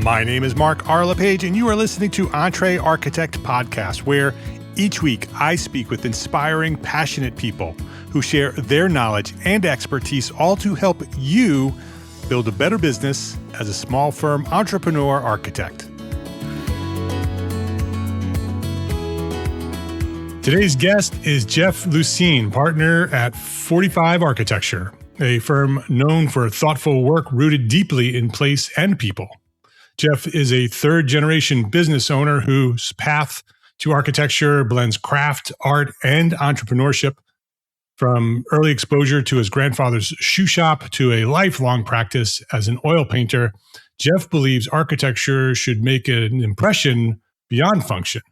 My name is Mark R. LePage, and you are listening to EntreArchitect Podcast, where each week I speak with inspiring, passionate people who share their knowledge and expertise, all to help you build a better business as a small firm entrepreneur architect. Today's guest is Jeff Lusin, partner at 45 Architecture, a firm known for thoughtful work rooted deeply in place and people. Jeff is a third-generation business owner whose path to architecture blends craft, art, and entrepreneurship. From early exposure to his grandfather's shoe shop to a lifelong practice as an oil painter, Jeff believes architecture should make an impression beyond function.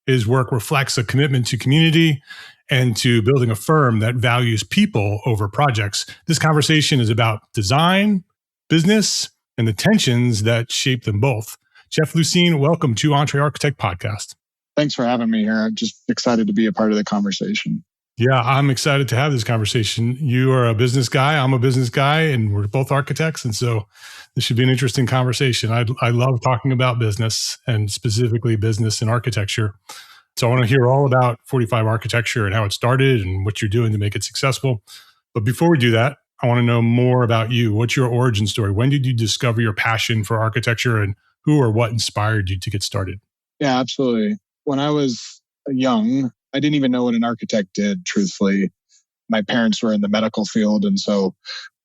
His work reflects a commitment to community and to building a firm that values people over projects. This conversation is about design, business, and the tensions that shape them both. Jeff Lusin, welcome to EntreArchitect Podcast. Thanks for having me here. I'm just excited to be a part of the conversation. Yeah, I'm excited to have this conversation. You are a business guy, I'm a business guy, and we're both architects. And so this should be an interesting conversation. I love talking about business and specifically business and architecture. So I want to hear all about 45 Architecture and how it started and what you're doing to make it successful. But before we do that, I want to know more about you. What's your origin story? When did you discover your passion for architecture, and who or what inspired you to get started? Yeah, absolutely. When I was young, I didn't even know what an architect did, truthfully. My parents were in the medical field, and so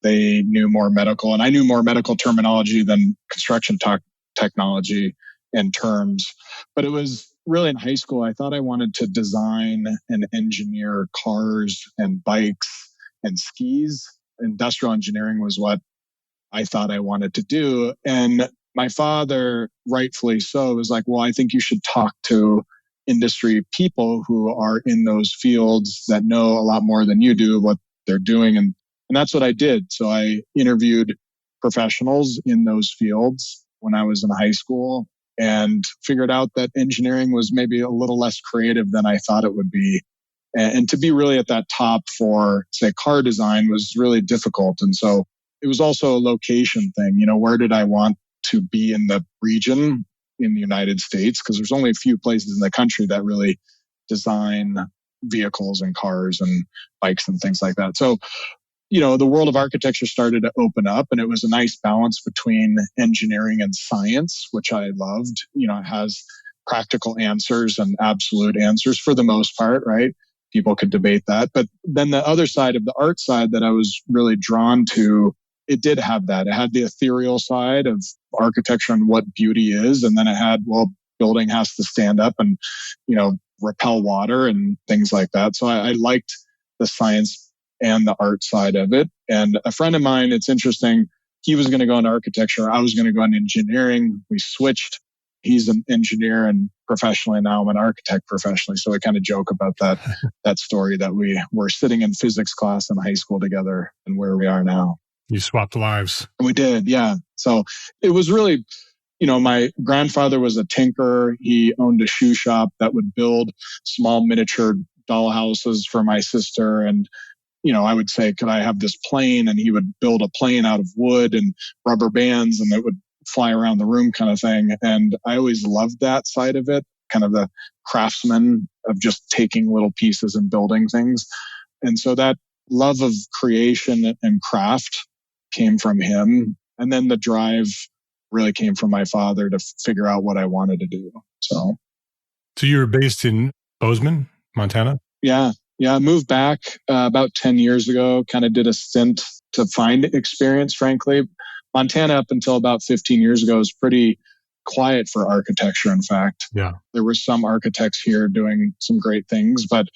they knew more medical, and I knew more medical terminology than construction technology and terms. But it was really in high school, I thought I wanted to design and engineer cars and bikes and skis. Industrial engineering was what I thought I wanted to do. And my father, rightfully so, was like, well, I think you should talk to industry people who are in those fields that know a lot more than you do what they're doing. And that's what I did. So I interviewed professionals in those fields when I was in high school and figured out that engineering was maybe a little less creative than I thought it would be. And to be really at that top for, say, car design was really difficult. And so it was also a location thing. You know, where did I want to be in the region in the United States? Because there's only a few places in the country that really design vehicles and cars and bikes and things like that. So, you know, the world of architecture started to open up, and it was a nice balance between engineering and science, which I loved. You know, it has practical answers and absolute answers for the most part, right? People could debate that. But then the other side of the art side that I was really drawn to, it did have that. It had the ethereal side of architecture and what beauty is. And then it had, well, building has to stand up and, you know, repel water and things like that. So I liked the science and the art side of it. And a friend of mine, it's interesting, he was going to go into architecture. I was going to go into engineering. We switched. He's an engineer and professionally, now I'm an architect professionally. So we kind of joke about that story that we were sitting in physics class in high school together and where we are now. You swapped lives. We did, yeah. So it was really, you know, my grandfather was a tinker. He owned a shoe shop that would build small miniature doll houses for my sister. And, you know, I would say, could I have this plane? And he would build a plane out of wood and rubber bands, and it would fly around the room kind of thing. And I always loved that side of it, kind of the craftsman of just taking little pieces and building things. And so that love of creation and craft came from him. And then the drive really came from my father to figure out what I wanted to do. So you were based in Bozeman, Montana? Yeah. I moved back about 10 years ago, kind of did a stint to find experience, frankly. Montana, up until about 15 years ago, was pretty quiet for architecture, in fact. Yeah. There were some architects here doing some great things, but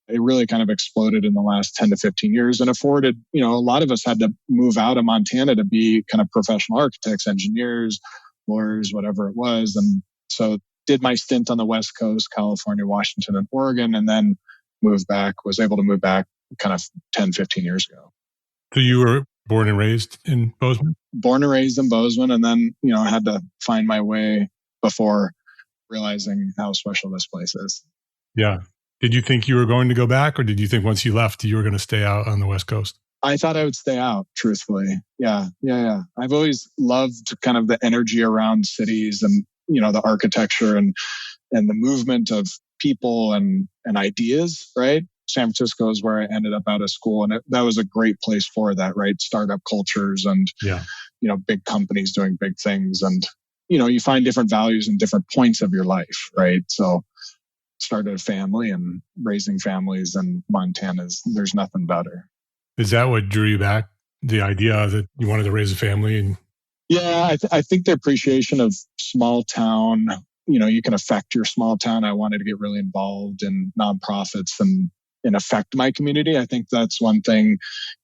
it really kind of exploded in the last 10 to 15 years and afforded, you know, a lot of us had to move out of Montana to be kind of professional architects, engineers, lawyers, whatever it was. And so did my stint on the West Coast, California, Washington, and Oregon, and then was able to move back kind of 10, 15 years ago. So you were born and raised in Bozeman? Born and raised in Bozeman, and then, you know, I had to find my way before realizing how special this place is. Yeah. Did you think you were going to go back, or did you think once you left, you were going to stay out on the West Coast? I thought I would stay out, truthfully. Yeah. I've always loved kind of the energy around cities and, the architecture and the movement of people and ideas, right? San Francisco is where I ended up out of school. And that was a great place for that, right? Startup cultures and, big companies doing big things. And, you find different values in different points of your life, right? So started a family, and raising families in Montana there's nothing better. Is that what drew you back? The idea that you wanted to raise a family? And yeah, I think the appreciation of small town, you can affect your small town. I wanted to get really involved in nonprofits and affect my community. I think that's one thing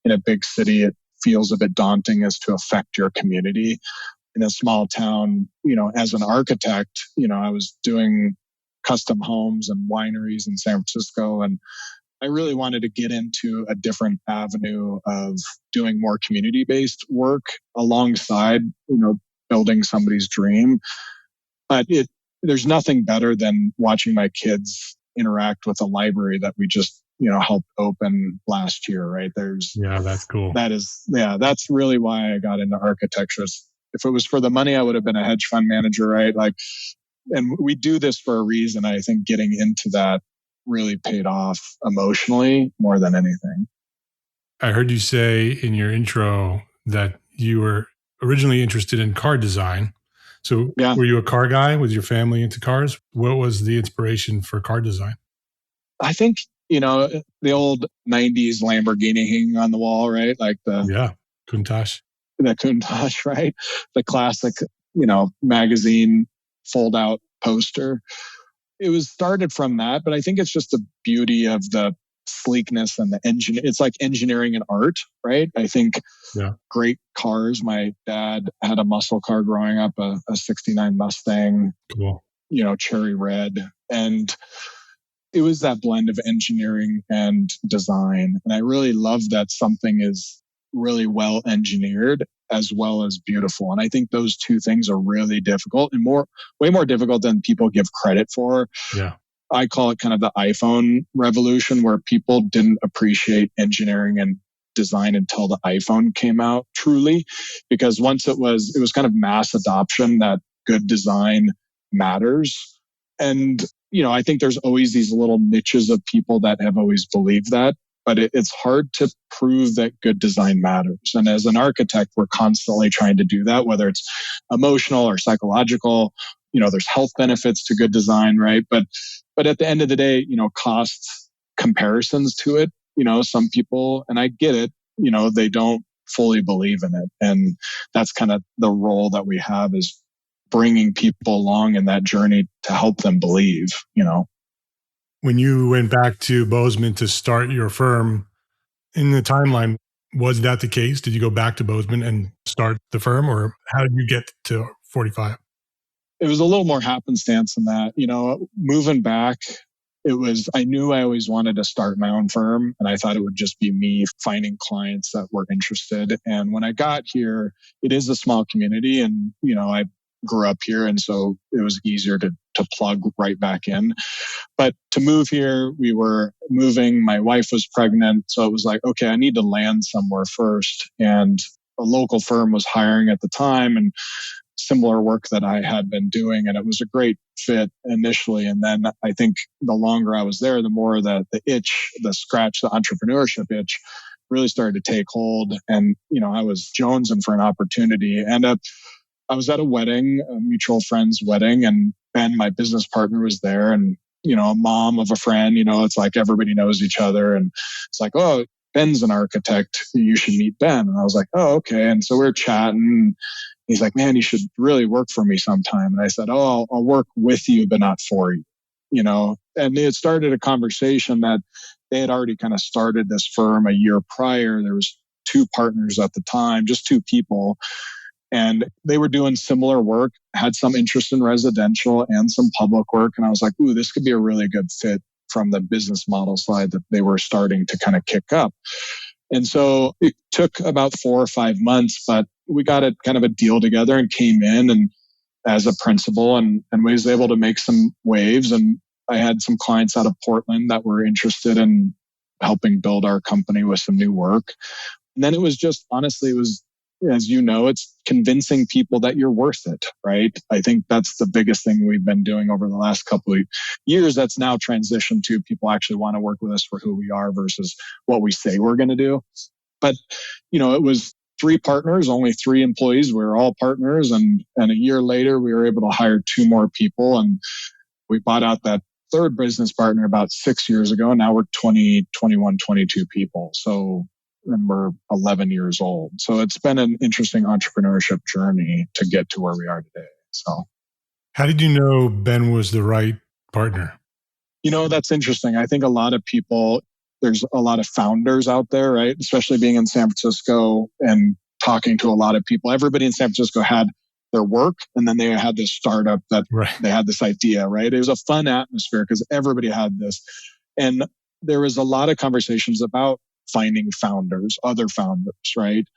in a big city, it feels a bit daunting, is to affect your community. In a small town, as an architect, I was doing custom homes and wineries in San Francisco, and I really wanted to get into a different avenue of doing more community-based work alongside, building somebody's dream. But there's nothing better than watching my kids interact with a library that we just, helped open last year, right? That's cool. That's really why I got into architecture. If it was for the money, I would have been a hedge fund manager, right? And we do this for a reason. I think getting into that really paid off emotionally more than anything. I heard you say in your intro that you were originally interested in car design. So Were you a car guy? Was your family into cars? What was the inspiration for car design? I think, the old 90s Lamborghini hanging on the wall, right? Like Countach. The Countach, right? The classic, magazine fold out poster. It was started from that, but I think it's just the beauty of the sleekness and the engine. It's like engineering and art, right? I think great cars. My dad had a muscle car growing up, a 69 Mustang, cool. Cherry red. And it was that blend of engineering and design. And I really love that something is really well engineered as well as beautiful. And I think those two things are really difficult and way more difficult than people give credit for. Yeah. I call it kind of the iPhone revolution, where people didn't appreciate engineering and design until the iPhone came out truly, because once it was kind of mass adoption that good design matters. And, I think there's always these little niches of people that have always believed that, but it's hard to prove that good design matters. And as an architect, we're constantly trying to do that, whether it's emotional or psychological. There's health benefits to good design, right? But at the end of the day, costs comparisons to it, some people, and I get it, they don't fully believe in it. And that's kind of the role that we have, is bringing people along in that journey to help them believe, When you went back to Bozeman to start your firm, in the timeline, was that the case? Did you go back to Bozeman and start the firm, or how did you get to 45? It was a little more happenstance than that. Moving back, I knew I always wanted to start my own firm, and I thought it would just be me finding clients that were interested. And when I got here, it is a small community, and, I grew up here, and so it was easier to plug right back in. But to move here, we were moving, my wife was pregnant, so it was like, okay, I need to land somewhere first. And a local firm was hiring at the time, and similar work that I had been doing, and it was a great fit initially. And then I think the longer I was there, the more the entrepreneurship itch really started to take hold. And, I was jonesing for an opportunity. And I was at a wedding, a mutual friend's wedding, and Ben, my business partner, was there, and, a mom of a friend, it's like everybody knows each other. And it's like, oh, Ben's an architect. You should meet Ben. And I was like, oh, okay. And so we were chatting. He's like, man, you should really work for me sometime. And I said, oh, I'll work with you, but not for you, and it started a conversation that they had already kind of started this firm a year prior. There was 2 partners at the time, just 2 people. And they were doing similar work, had some interest in residential and some public work. And I was like, ooh, this could be a really good fit from the business model side that they were starting to kind of kick up. And so it took about 4 or 5 months, but we got a kind of a deal together and came in and as a principal and was able to make some waves. And I had some clients out of Portland that were interested in helping build our company with some new work. And then it was just, honestly, it was, as you know, it's convincing people that you're worth it, right? I think that's the biggest thing we've been doing over the last couple of years. That's now transitioned to people actually want to work with us for who we are versus what we say we're going to do. But, it was 3 partners, only 3 employees. We were all partners. And a year later, we were able to hire 2 more people. And we bought out that 3rd business partner about 6 years ago. And now we're 20, 21, 22 people. And we're 11 years old. So it's been an interesting entrepreneurship journey to get to where we are today. So, how did you know Ben was the right partner? That's interesting. I think a lot of people, there's a lot of founders out there, right? Especially being in San Francisco and talking to a lot of people. Everybody in San Francisco had their work, and then they had this startup that They had this idea, right? It was a fun atmosphere because everybody had this. And there was a lot of conversations about finding founders, other founders, right?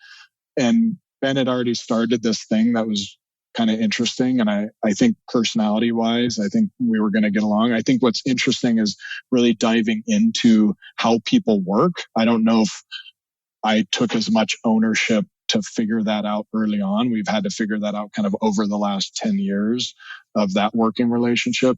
And Ben had already started this thing that was kind of interesting. And I think personality wise, I think we were going to get along. I think what's interesting is really diving into how people work. I don't know if I took as much ownership to figure that out early on. We've had to figure that out kind of over the last 10 years of that working relationship.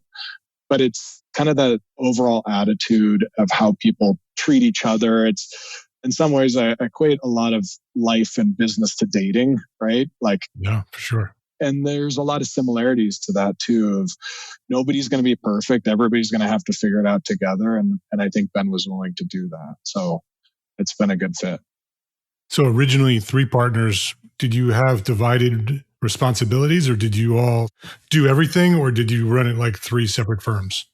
But it's kind of the overall attitude of how people treat each other. It's, in some ways, I equate a lot of life and business to dating, right? Yeah, for sure. And there's a lot of similarities to that too, of nobody's going to be perfect. Everybody's going to have to figure it out together. And I think Ben was willing to do that. So it's been a good fit. So originally 3 partners, did you have divided responsibilities, or did you all do everything, or did you run it like 3 separate firms?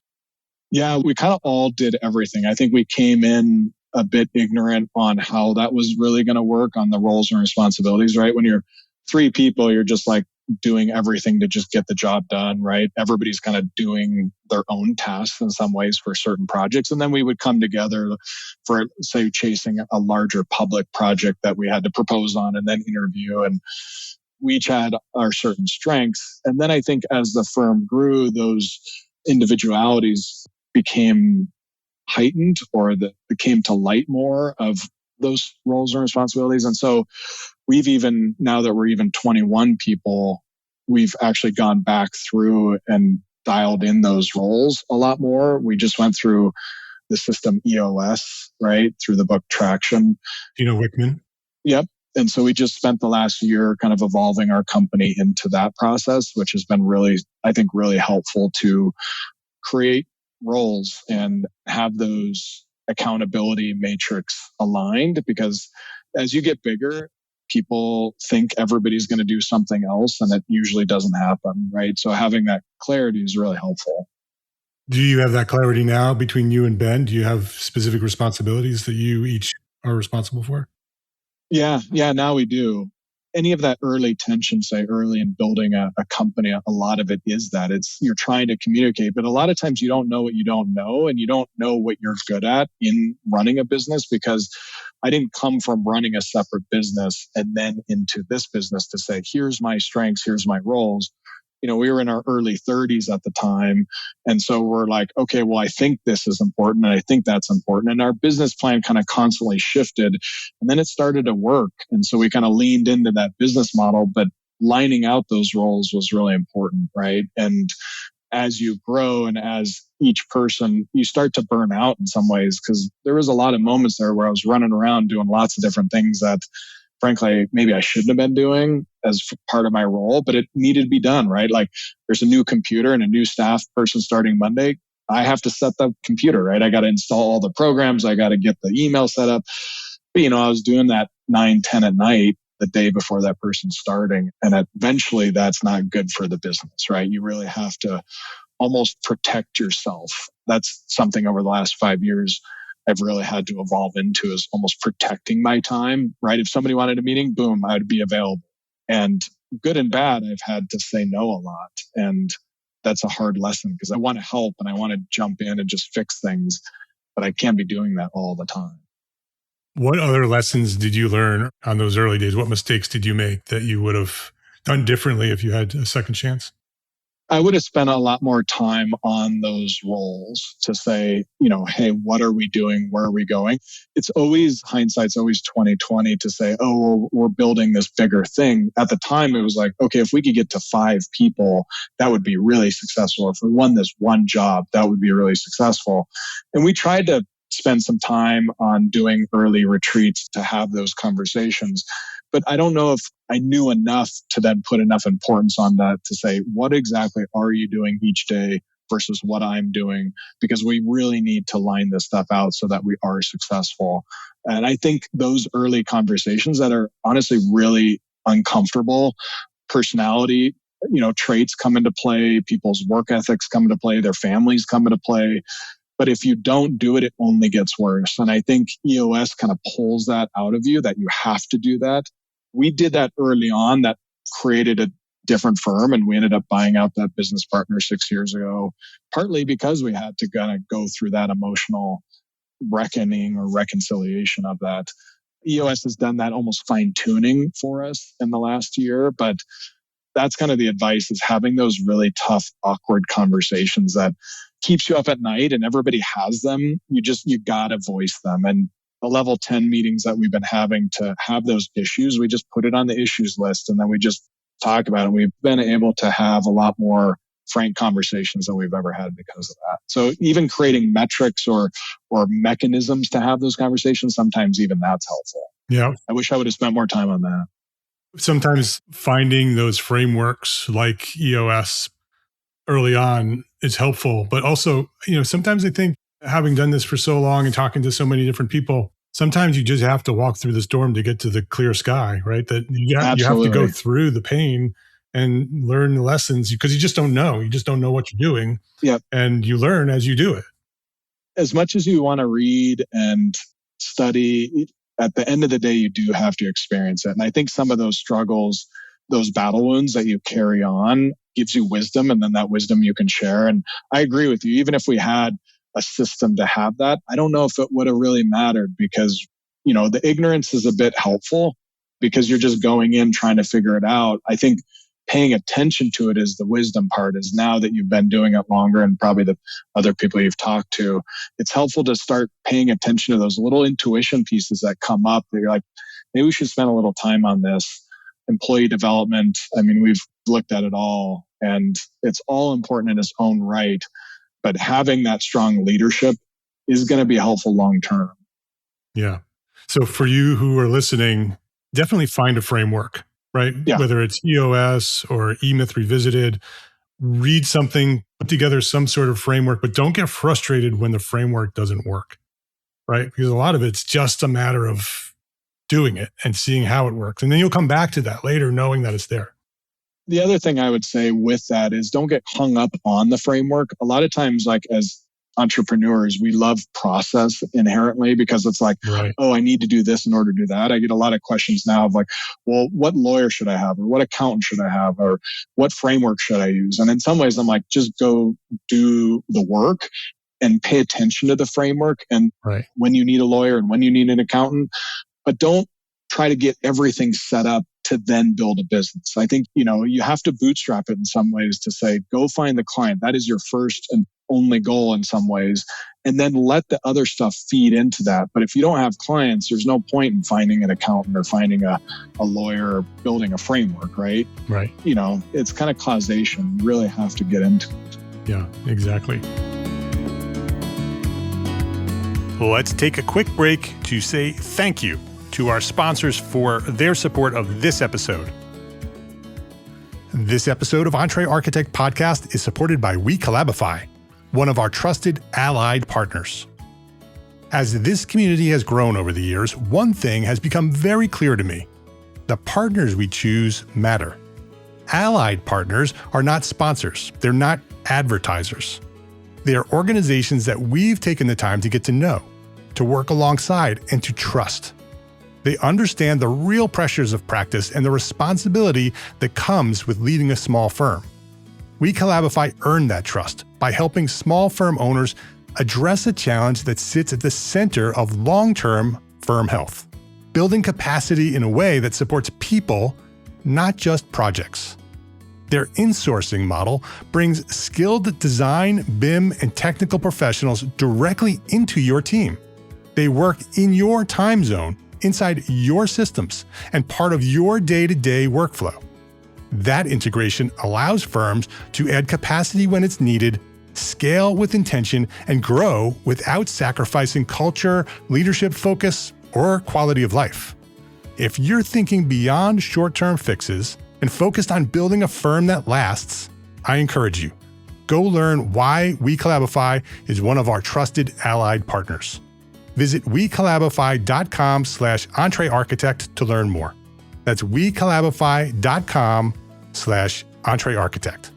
Yeah, we kind of all did everything. I think we came in a bit ignorant on how that was really going to work on the roles and responsibilities, right? When you're 3 people, you're just like doing everything to just get the job done, right? Everybody's kind of doing their own tasks in some ways for certain projects. And then we would come together for, say, chasing a larger public project that we had to propose on and then interview. And we each had our certain strengths. And then I think as the firm grew, those individualities became heightened, or that came to light more of those roles and responsibilities. And so we've even, now that we're even 21 people, we've actually gone back through and dialed in those roles a lot more. We just went through the system EOS, right? Through the book Traction. Wickman? Yep. And so we just spent the last year kind of evolving our company into that process, which has been really, I think, really helpful to create roles and have those accountability matrix aligned, because as you get bigger, people think everybody's going to do something else, and it usually doesn't happen, right? So having that clarity is really helpful. Do you have that clarity now between you and Ben? Do you have specific responsibilities that you each are responsible for? Yeah, now we do. Any of that early tension, say early in building a company, a lot of it is that you're trying to communicate, but a lot of times you don't know what you don't know, and you don't know what you're good at in running a business, because I didn't come from running a separate business and then into this business to say, here's my strengths, here's my roles. We were in our early 30s at the time. And so we're like, okay, well, I think this is important, and I think that's important. And our business plan kind of constantly shifted, and then it started to work. And so we kind of leaned into that business model, but lining out those roles was really important, right? And as you grow and as each person, you start to burn out in some ways, because there was a lot of moments there where I was running around doing lots of different things that, frankly, maybe I shouldn't have been doing as part of my role, but it needed to be done, right? Like, there's a new computer and a new staff person starting Monday. I have to set the computer, right? I got to install all the programs. I got to get the email set up. But, I was doing that 9, 10 at night the day before that person's starting. And eventually that's not good for the business, right? You really have to almost protect yourself. That's something over the last 5 years I've really had to evolve into, is almost protecting my time, right? If somebody wanted a meeting, boom, I would be available. And good and bad, I've had to say no a lot. And that's a hard lesson, because I want to help and I want to jump in and just fix things, but I can't be doing that all the time. What other lessons did you learn on those early days? What mistakes did you make that you would have done differently if you had a second chance? I would have spent a lot more time on those roles to say, hey, what are we doing? Where are we going? It's always, hindsight's always 2020 to say, oh, well, we're building this bigger thing. At the time, it was like, okay, if we could get to 5 people, that would be really successful. If we won this one job, that would be really successful. And we tried to spend some time on doing early retreats to have those conversations. But I don't know if I knew enough to then put enough importance on that to say, what exactly are you doing each day versus what I'm doing? Because we really need to line this stuff out so that we are successful. And I think those early conversations that are honestly really uncomfortable, personality, traits come into play, people's work ethics come into play, their families come into play. But if you don't do it, it only gets worse. And I think EOS kind of pulls that out of you, that you have to do that. We did that early on. That created a different firm, and we ended up buying out that business partner 6 years ago, partly because we had to kind of go through that emotional reckoning or reconciliation of that. EOS has done that almost fine-tuning for us in the last year, but that's kind of the advice, is having those really tough, awkward conversations that keeps you up at night, and everybody has them. You got to voice them. And the level 10 meetings that we've been having to have those issues, we just put it on the issues list, and then we just talk about it. We've been able to have a lot more frank conversations than we've ever had because of that. So even creating metrics or mechanisms to have those conversations, sometimes even that's helpful. Yeah. I wish I would have spent more time on that. Sometimes finding those frameworks like EOS early on is helpful, but also, sometimes I think, having done this for so long and talking to so many different people, sometimes you just have to walk through the storm to get to the clear sky, right? That you have to go through the pain and learn the lessons, because you just don't know. You just don't know what you're doing. Yep. And you learn as you do it. As much as you want to read and study, at the end of the day, you do have to experience it. And I think some of those struggles, those battle wounds that you carry on, gives you wisdom, and then that wisdom you can share. And I agree with you. Even if we had a system to have that, I don't know if it would have really mattered, because, the ignorance is a bit helpful because you're just going in trying to figure it out. I think paying attention to it is the wisdom part, is now that you've been doing it longer, and probably the other people you've talked to, it's helpful to start paying attention to those little intuition pieces that come up that you're like, maybe we should spend a little time on this. Employee development. I mean, we've looked at it all, and it's all important in its own right. But having that strong leadership is going to be helpful long term. Yeah. So for you who are listening, definitely find a framework, right? Yeah. Whether it's EOS or eMyth Revisited, read something, put together some sort of framework, but don't get frustrated when the framework doesn't work, right? Because a lot of it's just a matter of doing it and seeing how it works. And then you'll come back to that later, knowing that it's there. The other thing I would say with that is, don't get hung up on the framework. A lot of times, like as entrepreneurs, we love process inherently, because it's like, right, oh, I need to do this in order to do that. I get a lot of questions now of like, well, what lawyer should I have? Or what accountant should I have? Or what framework should I use? And in some ways, I'm like, just go do the work and pay attention to the framework, and right, when you need a lawyer and when you need an accountant, but don't try to get everything set up to then build a business. I think, you have to bootstrap it in some ways to say, go find the client. That is your first and only goal in some ways. And then let the other stuff feed into that. But if you don't have clients, there's no point in finding an accountant or finding a lawyer or building a framework, right? Right. It's kind of causation. You really have to get into it. Yeah, exactly. Let's take a quick break to say thank you to our sponsors for their support of this episode. This episode of EntreArchitect Podcast is supported by WeCollabify, one of our trusted allied partners. As this community has grown over the years, one thing has become very clear to me. The partners we choose matter. Allied partners are not sponsors. They're not advertisers. They are organizations that we've taken the time to get to know, to work alongside, and to trust. They understand the real pressures of practice and the responsibility that comes with leading a small firm. WeCollabify earned that trust by helping small firm owners address a challenge that sits at the center of long-term firm health, building capacity in a way that supports people, not just projects. Their insourcing model brings skilled design, BIM, and technical professionals directly into your team. They work in your time zone, inside your systems, and part of your day-to-day workflow. That integration allows firms to add capacity when it's needed, scale with intention, and grow without sacrificing culture, leadership focus, or quality of life. If you're thinking beyond short-term fixes and focused on building a firm that lasts, I encourage you. Go learn why WeCollabify is one of our trusted allied partners. Visit wecollabify.com/EntreArchitect to learn more. That's wecollabify.com/EntreArchitect.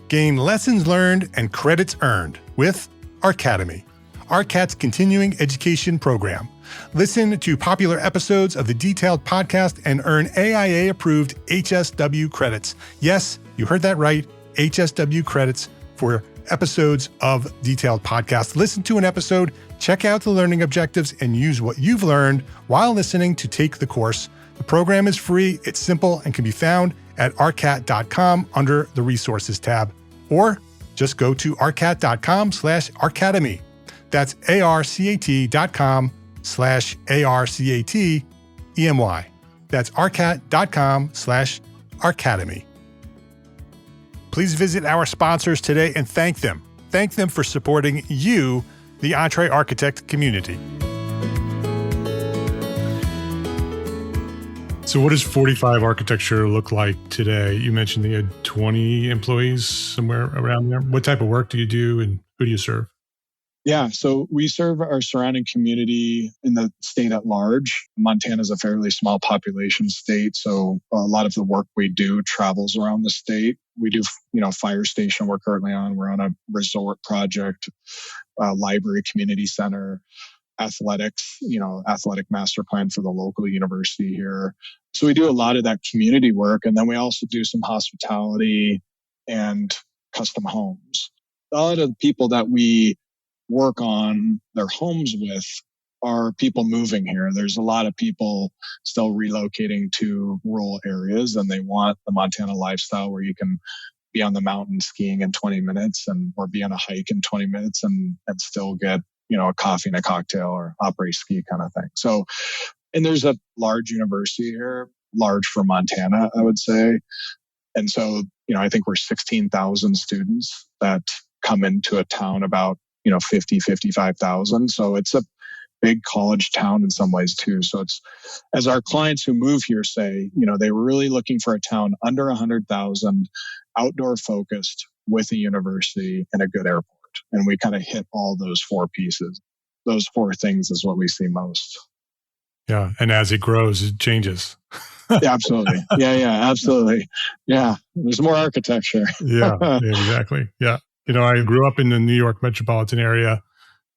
Gain lessons learned and credits earned with Arcademy, ARCAT's continuing education program. Listen to popular episodes of the Detailed Podcast and earn AIA-approved HSW credits. Yes, you heard that right, HSW credits for episodes of Detailed Podcast. Listen to an episode, check out the learning objectives, and use what you've learned while listening to take the course. The program is free, it's simple, and can be found at arcat.com under the Resources tab. Or just go to arcat.com/Arcademy. That's arcat.com/ARCATEMY. That's arcat.com/Arcademy. Please visit our sponsors today and thank them. Thank them for supporting you, the EntreArchitect community. So what does 45 Architecture look like today? You mentioned you had 20 employees somewhere around there. What type of work do you do and who do you serve? Yeah, so we serve our surrounding community in the state at large. Montana is a fairly small population state, so a lot of the work we do travels around the state. We do, fire station we're currently on. We're on a resort project, library, community center, athletics, athletic master plan for the local university here. So we do a lot of that community work, and then we also do some hospitality and custom homes. A lot of the people that we work on their homes with are people moving here. There's a lot of people still relocating to rural areas, and they want the Montana lifestyle where you can be on the mountain skiing in 20 minutes or be on a hike in 20 minutes and still get, a coffee and a cocktail or après ski kind of thing. So, and there's a large university here, large for Montana, I would say. And so, I think we're 16,000 students that come into a town about 55,000. So it's a big college town in some ways too. So it's, as our clients who move here say, they were really looking for a town under 100,000, outdoor focused with a university and a good airport. And we kind of hit all those four pieces. Those four things is what we see most. Yeah. And as it grows, it changes. Yeah, absolutely. Yeah, absolutely. Yeah. There's more architecture. Yeah, exactly. Yeah. I grew up in the New York metropolitan area,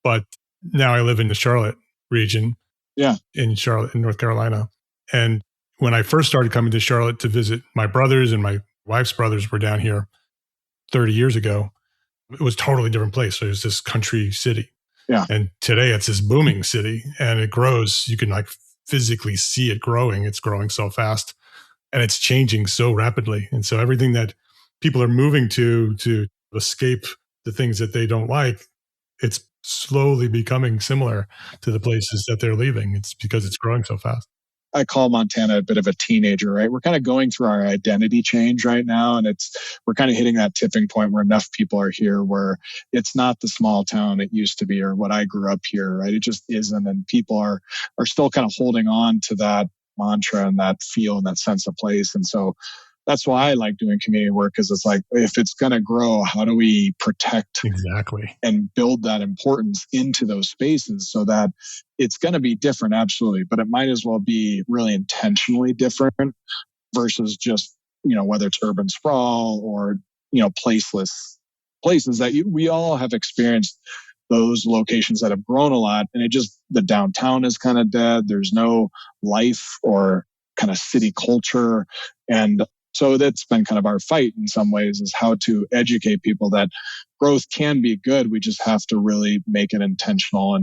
but now I live in the Charlotte region. Yeah. In Charlotte, in North Carolina. And when I first started coming to Charlotte to visit my brothers, and my wife's brothers were down here 30 years ago, it was a totally different place. So it was this country city. Yeah. And today it's this booming city, and it grows. You can physically see it growing. It's growing so fast, and it's changing so rapidly. And so everything that people are moving to escape the things that they don't like, it's slowly becoming similar to the places that they're leaving. It's because it's growing so fast. I call Montana a bit of a teenager, right? We're kind of going through our identity change right now. And we're kind of hitting that tipping point where enough people are here where it's not the small town it used to be, or what I grew up here, right? It just isn't. And people are still kind of holding on to that mantra and that feel and that sense of place. And so that's why I like doing community work, because it's like, if it's going to grow, how do we protect exactly and build that importance into those spaces so that it's going to be different, absolutely, but it might as well be really intentionally different versus just, whether it's urban sprawl or, placeless places that we all have experienced, those locations that have grown a lot, and the downtown is kind of dead. There's no life or kind of city culture. And so that's been kind of our fight in some ways, is how to educate people that growth can be good. We just have to really make it intentional.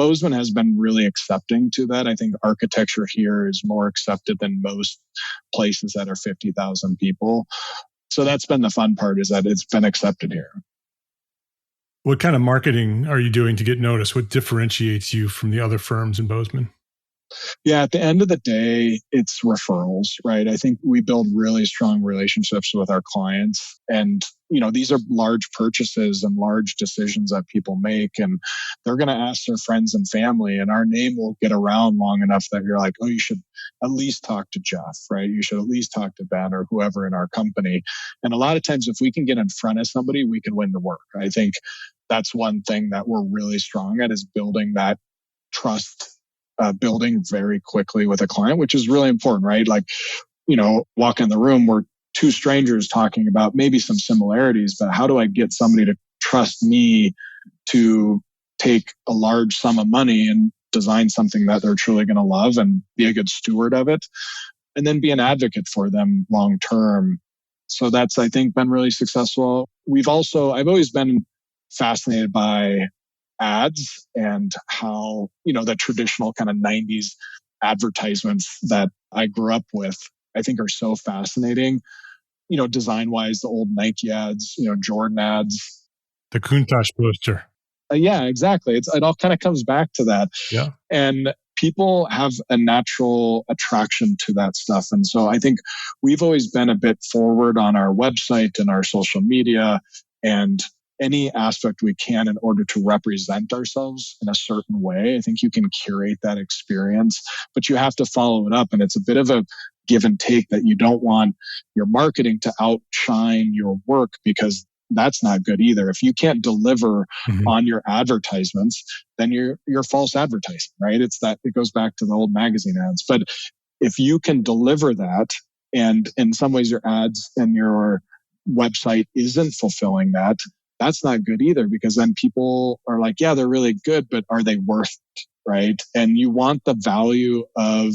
Bozeman has been really accepting to that. I think architecture here is more accepted than most places that are 50,000 people. So that's been the fun part, is that it's been accepted here. What kind of marketing are you doing to get noticed? What differentiates you from the other firms in Bozeman? Yeah, at the end of the day, it's referrals, right? I think we build really strong relationships with our clients. And, these are large purchases and large decisions that people make. And they're going to ask their friends and family, and our name will get around long enough that you're like, oh, you should at least talk to Jeff, right? You should at least talk to Ben or whoever in our company. And a lot of times, if we can get in front of somebody, we can win the work. I think that's one thing that we're really strong at, is building that trust, building very quickly with a client, which is really important, right? Like, walk in the room, we're two strangers talking about maybe some similarities, but how do I get somebody to trust me to take a large sum of money and design something that they're truly going to love and be a good steward of it, and then be an advocate for them long term. So that's, I think, been really successful. I've always been fascinated by ads and how, the traditional kind of 90s advertisements that I grew up with, I think are so fascinating. Design wise, the old Nike ads, Jordan ads. The Countach poster. Yeah, exactly. It all kind of comes back to that. Yeah. And people have a natural attraction to that stuff. And so I think we've always been a bit forward on our website and our social media and any aspect we can in order to represent ourselves in a certain way. I think you can curate that experience, but you have to follow it up. And it's a bit of a give and take, that you don't want your marketing to outshine your work, because that's not good either. If you can't deliver on your advertisements, then you're false advertising, right? It goes back to the old magazine ads. But if you can deliver that, and in some ways your ads and your website isn't fulfilling that, that's not good either, because then people are like, yeah, they're really good, but are they worth it, right? And you want the value of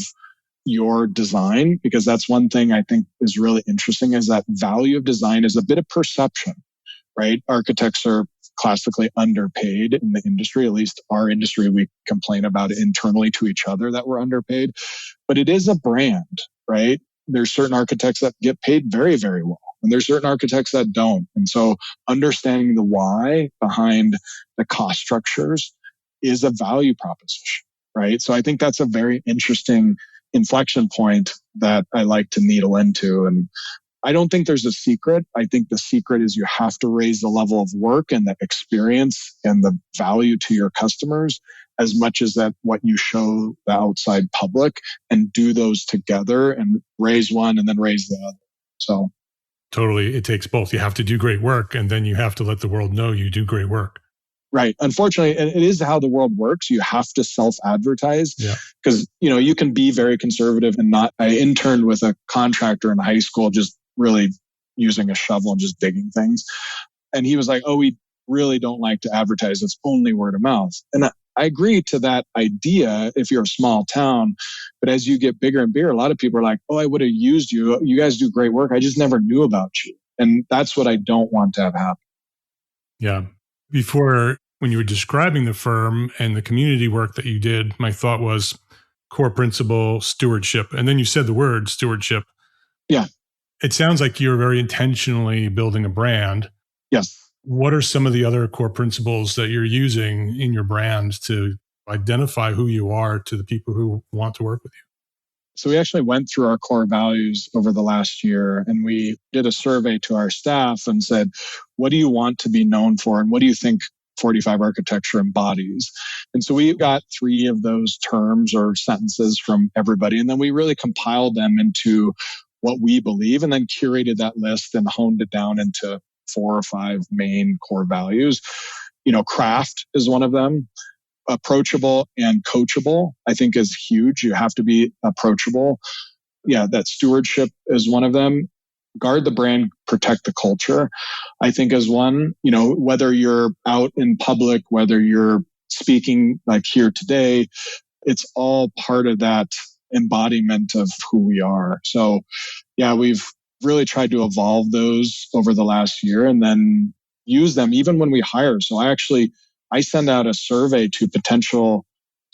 your design, because that's one thing I think is really interesting, is that value of design is a bit of perception, right? Architects are classically underpaid in the industry. At least our industry, we complain about it internally to each other that we're underpaid, but it is a brand, right? There's certain architects that get paid very, very well, and there's certain architects that don't. And so understanding the why behind the cost structures is a value proposition, right? So I think that's a very interesting inflection point that I like to needle into. And I don't think there's a secret. I think the secret is you have to raise the level of work and the experience and the value to your customers as much as that what you show the outside public, and do those together and raise one and then raise the other. So totally, it takes both. You have to do great work, and then you have to let the world know you do great work. Right. Unfortunately, it is how the world works. You have to self-advertise, because, you can be very conservative and not. I interned with a contractor in high school, just really using a shovel and just digging things. And he was like, oh, we really don't like to advertise. It's only word of mouth. And I agree to that idea if you're a small town. But as you get bigger and bigger, a lot of people are like, oh, I would have used you. You guys do great work. I just never knew about you. And that's what I don't want to have happen. Yeah. Before, when you were describing the firm and the community work that you did, my thought was core principle, stewardship. And then you said the word stewardship. Yeah. It sounds like you're very intentionally building a brand. Yes. What are some of the other core principles that you're using in your brand to identify who you are to the people who want to work with you? So we actually went through our core values over the last year, and we did a survey to our staff and said, what do you want to be known for? And what do you think 45 architecture embodies? And so we got 3 of those terms or sentences from everybody. And then we really compiled them into what we believe, and then curated that list and honed it down into 4 or 5 main core values. Craft is one of them. Approachable and coachable, I think, is huge. You have to be approachable. Yeah, that stewardship is one of them. Guard the brand, protect the culture, I think, is one. Whether you're out in public, whether you're speaking like here today, it's all part of that embodiment of who we are. So yeah, we've really tried to evolve those over the last year and then use them even when we hire. So I send out a survey to potential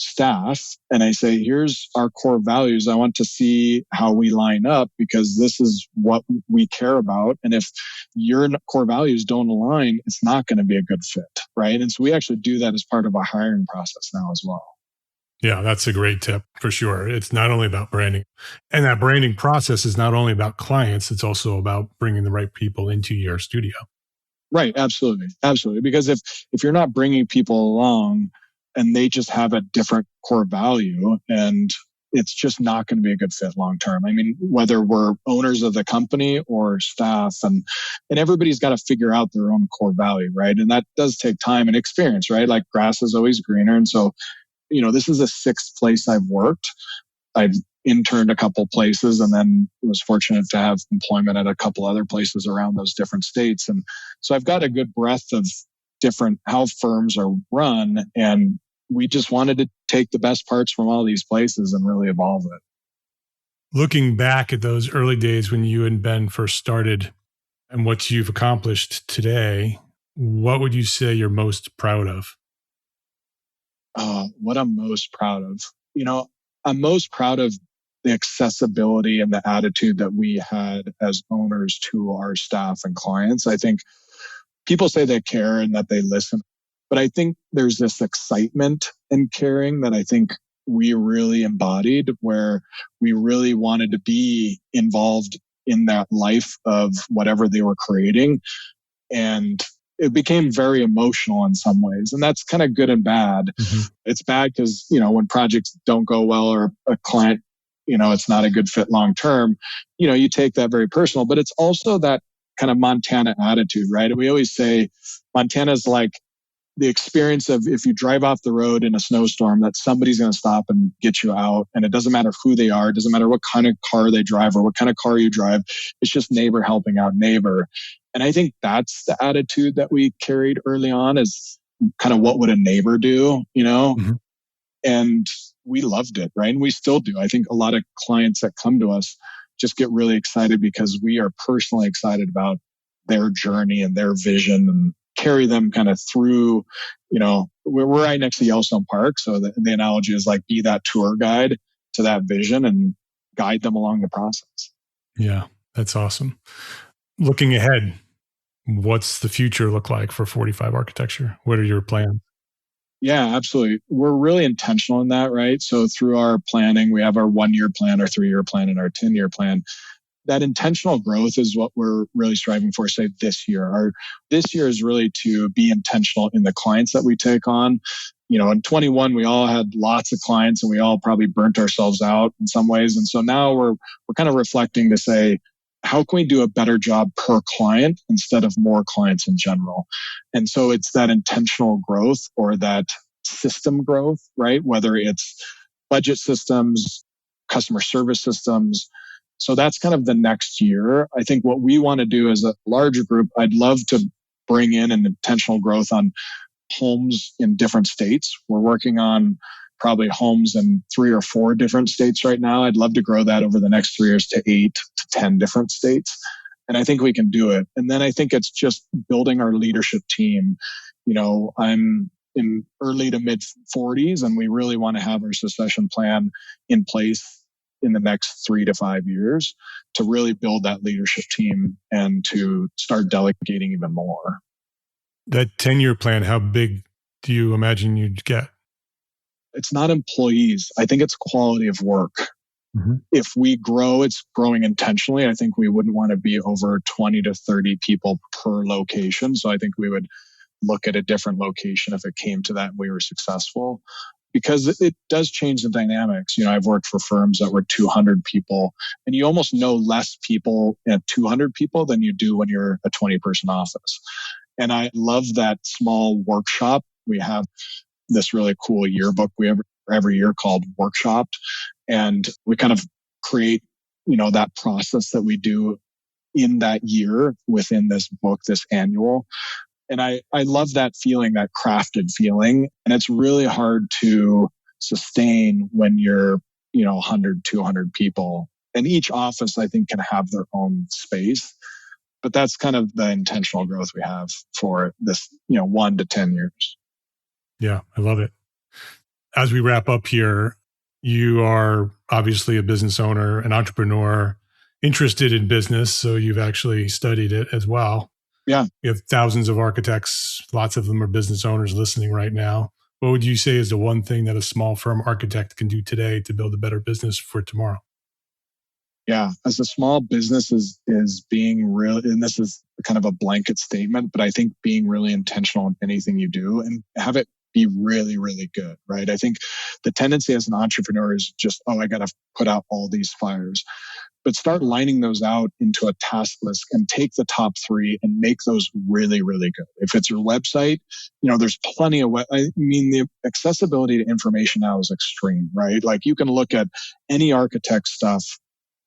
staff and I say, here's our core values. I want to see how we line up because this is what we care about. And if your core values don't align, it's not going to be a good fit, right? And so we actually do that as part of our hiring process now as well. Yeah, that's a great tip for sure. It's not only about branding. And that branding process is not only about clients, it's also about bringing the right people into your studio. Right. Absolutely. Absolutely. Because if you're not bringing people along and they just have a different core value and it's just not going to be a good fit long term. I mean, whether we're owners of the company or staff and everybody's got to figure out their own core value, right? And that does take time and experience, right? Like grass is always greener. And so, this is the sixth place I've worked. I've interned a couple places and then was fortunate to have employment at a couple other places around those different states. And so I've got a good breadth of different how firms are run. And we just wanted to take the best parts from all these places and really evolve it. Looking back at those early days when you and Ben first started and what you've accomplished today, what would you say you're most proud of? What I'm most proud of, I'm most proud of the accessibility and the attitude that we had as owners to our staff and clients. I think people say they care and that they listen, but I think there's this excitement and caring that I think we really embodied, where we really wanted to be involved in that life of whatever they were creating. And it became very emotional in some ways. And that's kind of good and bad. Mm-hmm. It's bad because, when projects don't go well or a client, it's not a good fit long term, you take that very personal, but it's also that kind of Montana attitude, right? We always say Montana's like the experience of if you drive off the road in a snowstorm, that somebody's going to stop and get you out. And it doesn't matter who they are. It doesn't matter what kind of car they drive or what kind of car you drive. It's just neighbor helping out neighbor. And I think that's the attitude that we carried early on, is kind of what would a neighbor do, Mm-hmm. And we loved it, right? And we still do. I think a lot of clients that come to us just get really excited because we are personally excited about their journey and their vision and carry them kind of through, we're right next to Yellowstone Park. So the analogy is like be that tour guide to that vision and guide them along the process. Yeah, that's awesome. Looking ahead, what's the future look like for 45 Architecture? What are your plans? Yeah, absolutely. We're really intentional in that, right? So through our planning, we have our 1-year plan, our 3-year plan, and our 10-year plan. That intentional growth is what we're really striving for, say, this year. This year is really to be intentional in the clients that we take on. In 21, we all had lots of clients and we all probably burnt ourselves out in some ways. And so now we're kind of reflecting to say, how can we do a better job per client instead of more clients in general? And so it's that intentional growth or that system growth, right? Whether it's budget systems, customer service systems. So that's kind of the next year. I think what we want to do as a larger group, I'd love to bring in an intentional growth on homes in different states. We're working on probably homes in 3 or 4 different states right now. I'd love to grow that over the next 3 years to 8 to 10 different states. And I think we can do it. And then I think it's just building our leadership team. I'm in early to mid 40s and we really want to have our succession plan in place in the next 3 to 5 years to really build that leadership team and to start delegating even more. That 10-year plan, how big do you imagine you'd get? It's not employees. I think it's quality of work. Mm-hmm. If we grow, it's growing intentionally. I think we wouldn't want to be over 20 to 30 people per location. So I think we would look at a different location if it came to that and we were successful, because it does change the dynamics. I've worked for firms that were 200 people and you almost know less people at 200 people than you do when you're a 20-person office. And I love that small workshop. We have this really cool yearbook we have every year called Workshopped. And we kind of create, that process that we do in that year within this book, this annual. And I love that feeling, that crafted feeling. And it's really hard to sustain when you're, 100, 200 people. And each office, I think, can have their own space. But that's kind of the intentional growth we have for this, 1 to 10 years. Yeah, I love it. as we wrap up here, you are obviously a business owner, an entrepreneur, interested in business. So you've actually studied it as well. Yeah. You have thousands of architects. Lots of them are business owners listening right now. What would you say is the one thing that a small firm architect can do today to build a better business for tomorrow? Yeah, as a small business is being real, and this is kind of a blanket statement, but I think being really intentional in anything you do and have it be really, really good, right? I think the tendency as an entrepreneur is just, I got to put out all these fires. But start lining those out into a task list and take the top 3 and make those really, really good. If it's your website, there's plenty of, the accessibility to information now is extreme, right? Like you can look at any architect stuff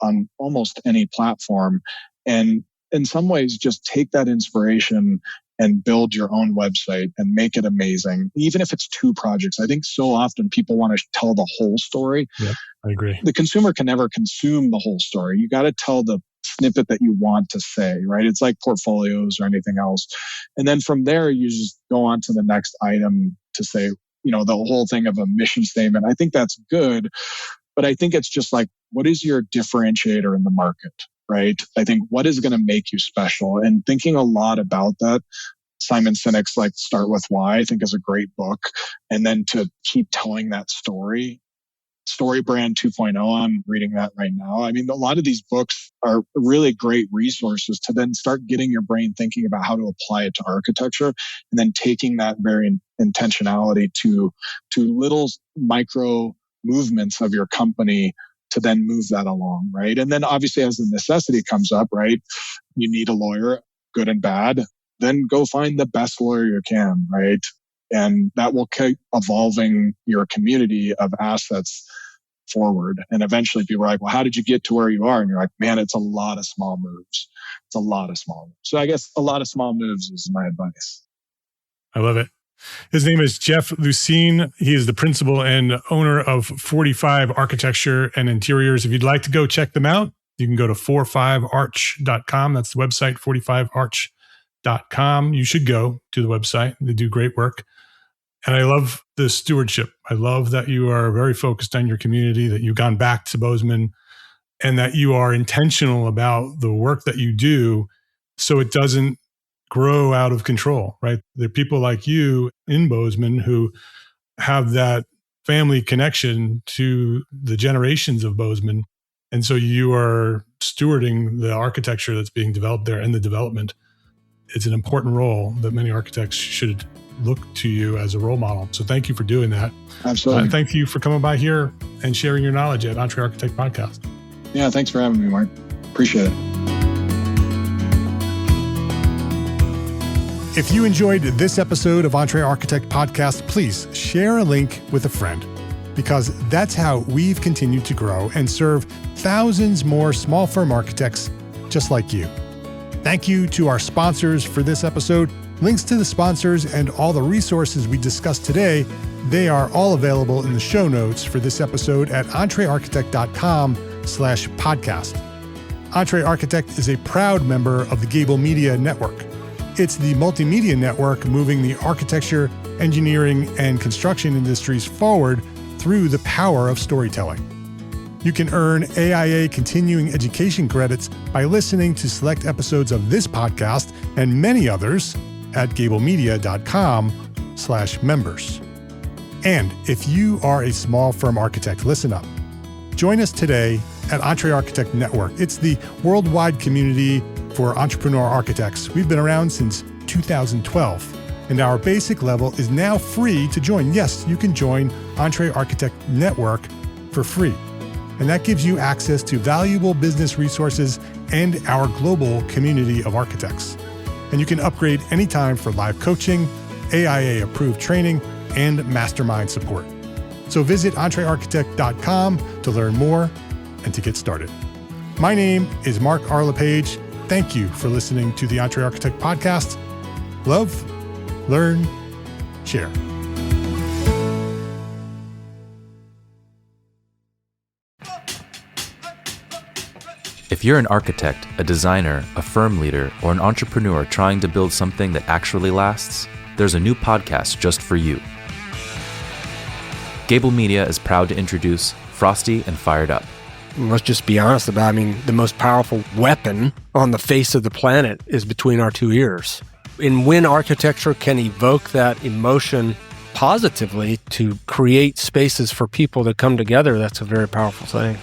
on almost any platform and in some ways just take that inspiration and build your own website and make it amazing. Even if it's 2 projects, I think so often people want to tell the whole story. Yeah, I agree. The consumer can never consume the whole story. You got to tell the snippet that you want to say, right? It's like portfolios or anything else. And then from there, you just go on to the next item to say, the whole thing of a mission statement. I think that's good. But I think it's just like, what is your differentiator in the market? Right? I think what is going to make you special, and thinking a lot about that. Simon Sinek's Start With Why, I think is a great book. And then to keep telling that story, Story Brand 2.0, I'm reading that right now. A lot of these books are really great resources to then start getting your brain thinking about how to apply it to architecture and then taking that very intentionality to little micro movements of your company to then move that along, right? And then obviously as the necessity comes up, right, you need a lawyer, good and bad, then go find the best lawyer you can, right? And that will keep evolving your community of assets forward. And eventually people are like, well, how did you get to where you are? And you're like, man, it's a lot of small moves. It's a lot of small moves. So I guess a lot of small moves is my advice. I love it. His name is Jeff Lusin. He is the principal and owner of 45 Architecture and Interiors. If you'd like to go check them out, you can go to 45arch.com. That's the website, 45arch.com. You should go to the website. They do great work. And I love the stewardship. I love that you are very focused on your community, that you've gone back to Bozeman, and that you are intentional about the work that you do so it doesn't grow out of control, right? There are people like you in Bozeman who have that family connection to the generations of Bozeman. And so you are stewarding the architecture that's being developed there and the development. It's an important role that many architects should look to you as a role model. So thank you for doing that. Absolutely. Thank you for coming by here and sharing your knowledge at EntreArchitect Podcast. Yeah, thanks for having me, Mark. Appreciate it. If you enjoyed this episode of EntreArchitect Podcast, please share a link with a friend, because that's how we've continued to grow and serve thousands more small firm architects just like you. Thank you to our sponsors for this episode. Links to the sponsors and all the resources we discussed today, they are all available in the show notes for this episode at entrearchitect.com/podcast. EntreArchitect is a proud member of the Gable Media Network. It's the multimedia network moving the architecture, engineering, and construction industries forward through the power of storytelling. You can earn AIA continuing education credits by listening to select episodes of this podcast and many others at gablemedia.com/members. And if you are a small firm architect, listen up. Join us today at EntreArchitect Network. It's the worldwide community for entrepreneur architects. We've been around since 2012, and our basic level is now free to join. Yes, you can join EntreArchitect Network for free. And that gives you access to valuable business resources and our global community of architects. And you can upgrade anytime for live coaching, AIA-approved training, and mastermind support. So visit entrearchitect.com to learn more and to get started. My name is Mark R. LePage. Thank you for listening to the EntreArchitect Podcast. Love, learn, share. If you're an architect, a designer, a firm leader, or an entrepreneur trying to build something that actually lasts, there's a new podcast just for you. Gable Media is proud to introduce Frosty and Fired Up. Let's just be honest about it. The most powerful weapon on the face of the planet is between our two ears. And when architecture can evoke that emotion positively to create spaces for people to come together, that's a very powerful thing.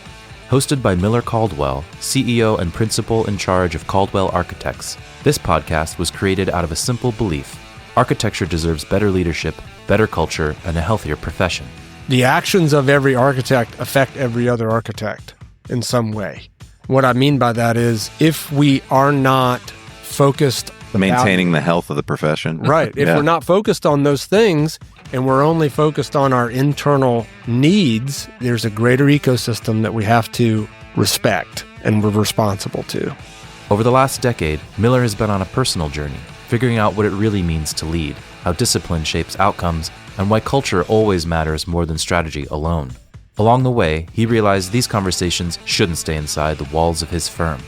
Hosted by Miller Caldwell, CEO and principal in charge of Caldwell Architects, this podcast was created out of a simple belief: architecture deserves better leadership, better culture, and a healthier profession. The actions of every architect affect every other architect in some way. What I mean by that is, if we are not focused maintaining the health of the profession. Right. If we're not focused on those things and we're only focused on our internal needs, there's a greater ecosystem that we have to respect and we're responsible to. Over the last decade, Miller has been on a personal journey, figuring out what it really means to lead, how discipline shapes outcomes, and why culture always matters more than strategy alone. Along the way, he realized these conversations shouldn't stay inside the walls of his firm.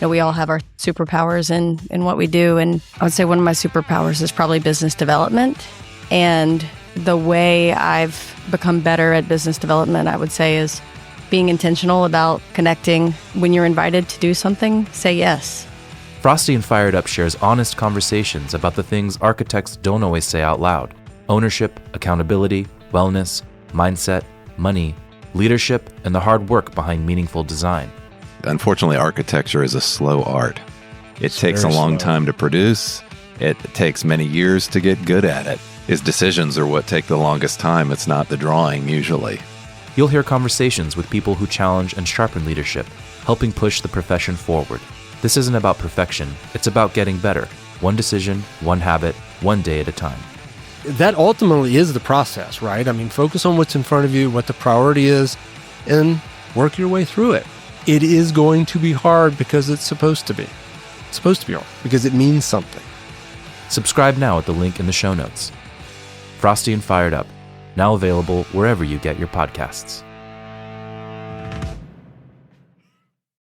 We all have our superpowers in what we do, and I would say one of my superpowers is probably business development. And the way I've become better at business development, I would say, is being intentional about connecting. When you're invited to do something, say yes. Frosty and Fired Up shares honest conversations about the things architects don't always say out loud: ownership, accountability, wellness, mindset, money, leadership, and the hard work behind meaningful design. Unfortunately, architecture is a slow art. It takes a long time to produce. It takes many years to get good at it. His decisions are what take the longest time. It's not the drawing, usually. You'll hear conversations with people who challenge and sharpen leadership, helping push the profession forward. This isn't about perfection. It's about getting better. One decision, one habit, one day at a time. That ultimately is the process, right? Focus on what's in front of you, what the priority is, and work your way through it. It is going to be hard because it's supposed to be. It's supposed to be hard because it means something. Subscribe now at the link in the show notes. Frosty and Fired Up, now available wherever you get your podcasts.